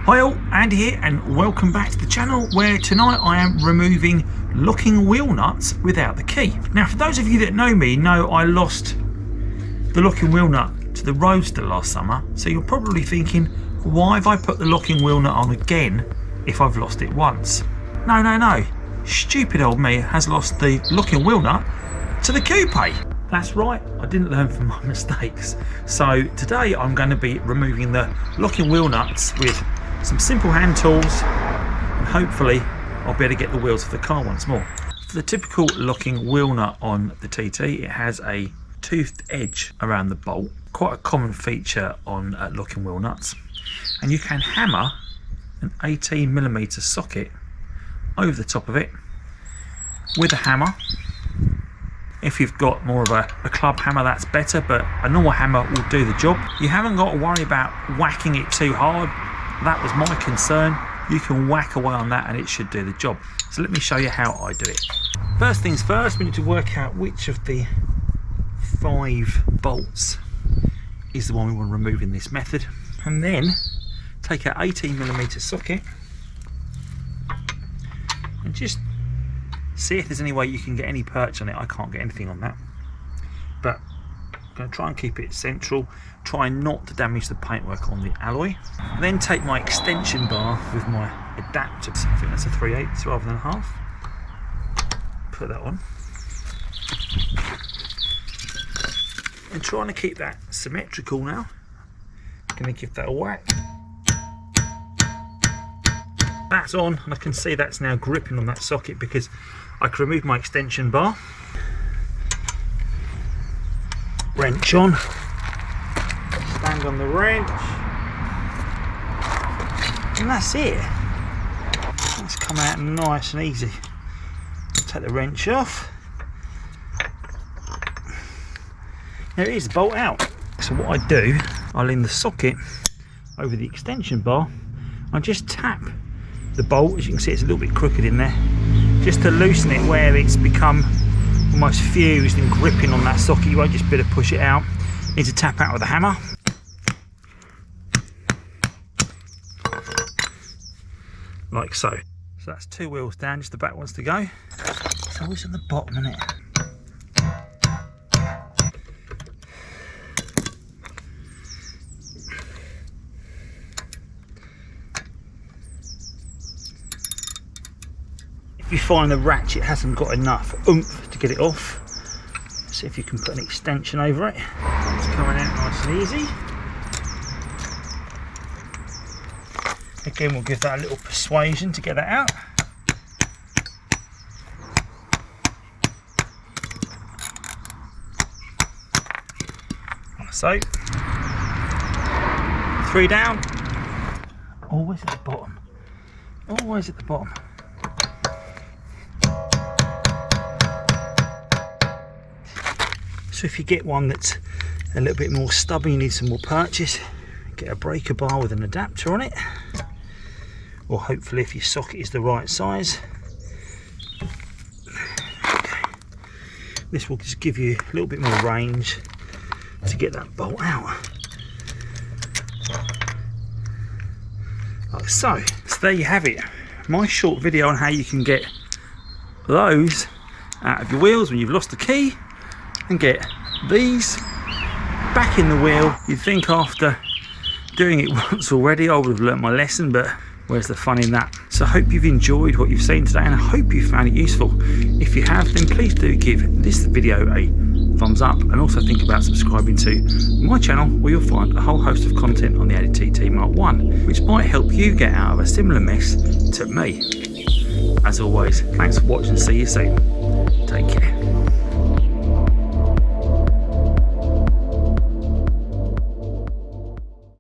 Hi all, Andy here and welcome back to the channel where tonight I am removing locking wheel nuts without the key. Now for those of you that know me know I lost the locking wheel nut to the Roadster last summer, so you're probably thinking, why have I put the locking wheel nut on again if I've lost it once? No, stupid old me has lost the locking wheel nut to the Coupe. That's right, I didn't learn from my mistakes. So today I'm going to be removing the locking wheel nuts with some simple hand tools, and hopefully I'll be able to get the wheels of the car once more. For the typical locking wheel nut on the TT, it has a toothed edge around the bolt, quite a common feature on locking wheel nuts, and you can hammer an 18mm socket over the top of it with a hammer. If you've got more of a club hammer, that's better, but a normal hammer will do the job. You haven't got to worry about whacking it too hard. That was my concern. You can whack away on that and it should do the job. So let me show you how I do it. First things first, we need to work out which of the 5 bolts is the one we want to remove in this method. And then take an 18mm socket and just see if there's any way you can get any perch on it. I can't get anything on that, but I'm going to try and keep it central, try not to damage the paintwork on the alloy. I then take my extension bar with my adapter, I think that's a 3/8 rather than a half, put that on, and trying to keep that symmetrical now. I'm going to give that a whack. That's on, and I can see that's now gripping on that socket because I can remove my extension bar, wrench on, stand on the wrench, and that's it. It's come out nice and easy. Take the wrench off. There it is, the bolt out. So what I do, I lean the socket over the extension bar. I just tap the bolt. As you can see, it's a little bit crooked in there, just to loosen it where it's become almost fused and gripping on that socket. You won't just be able to push it out. You need to tap out with a hammer. Like so. So that's 2 wheels down, just the back ones to go. It's always at the bottom, isn't it? If you find the ratchet hasn't got enough oomph to get it off, see if you can put an extension over it. It's coming out nice and easy. Again, we'll give that a little persuasion to get that out. Like so. 3 down. Always at the bottom. Always at the bottom. So if you get one that's a little bit more stubborn, you need some more purchase, get a breaker bar with an adapter on it, or hopefully if your socket is the right size. Okay. This will just give you a little bit more range to get that bolt out. Like so. So there you have it, my short video on how you can get those out of your wheels when you've lost the key, and get these back in the wheel. You'd think after doing it once already I would have learnt my lesson, but where's the fun in that? So I hope you've enjoyed what you've seen today, and I hope you found it useful. If you have, then please do give this video a thumbs up, and also think about subscribing to my channel, where you'll find a whole host of content on the Audi TT Mk1, which might help you get out of a similar mess to me. As always, thanks for watching, see you soon. Take care.